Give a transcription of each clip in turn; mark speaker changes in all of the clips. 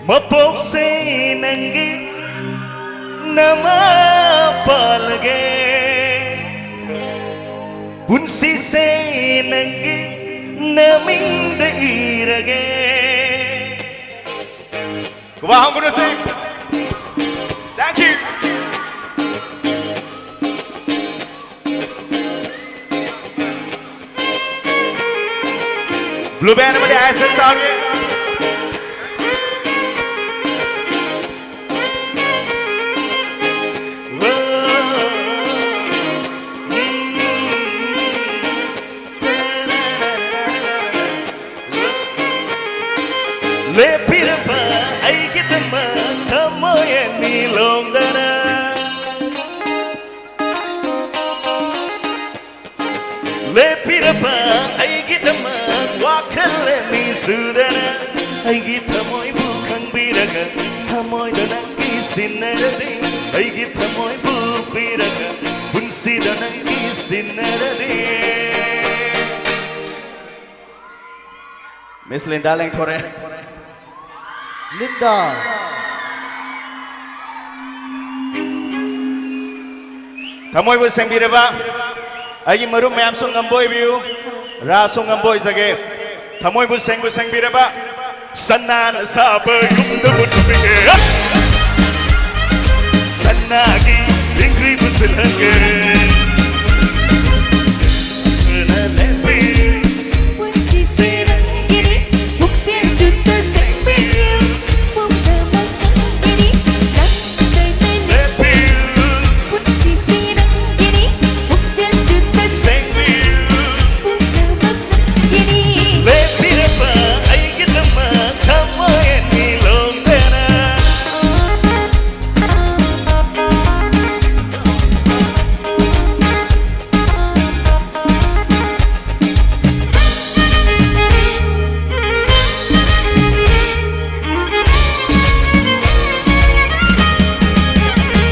Speaker 1: ಮಪೋಕ್ಸೆ ನಂಗೆ ನಮ ಪಾಲ್ಗೆ ಪುನ್ಸಿಸೆ ನಂಗೆ ನಮಿಂದ ಈರಗೆ Wow, I'm gonna say thank you. Blue band with the assets out here. Le pirapa ay kitama kamoye ni longdara Le pirapa ay kitama wakale ni sudana ay gitamoy bukang biraga tamoy danangi sinarade ay gitamoy bubiraga bunsi danangi sinarade Miss Linda Lang Thore
Speaker 2: Linda
Speaker 1: Tamoy bu sengbireba agi maru mayam sung ngamboy biu ra sung ngamboy sage Tamoy bu sengbireba sanan sabe yum da bu tupike sanagi ingri bu silhange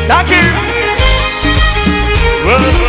Speaker 1: Thank you. Whoa.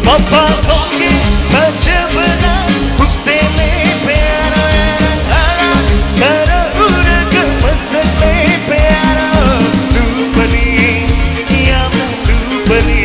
Speaker 1: Papa Pongi, Majabana, Huxele, Piano, Ara, Kara, Uraga, Masale, Piano, Dupani, Yama, Dupani.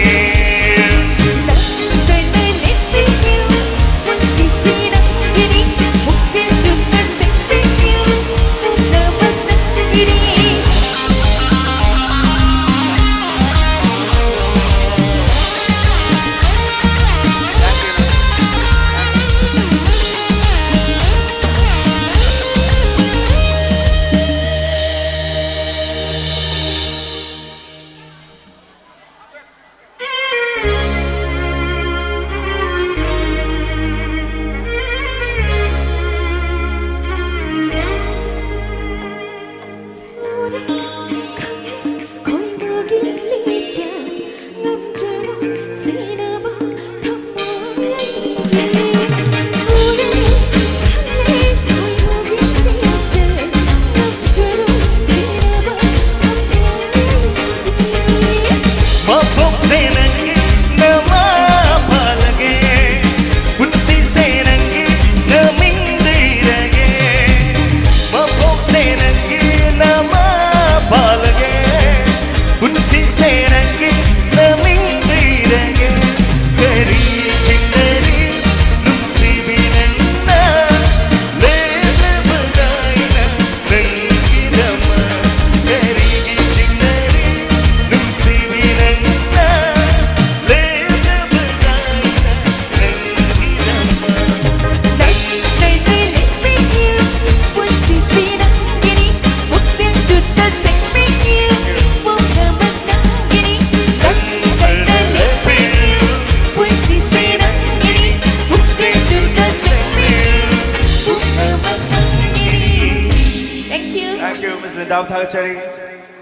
Speaker 1: Thank you. you, Ms. Linda. Thakachari.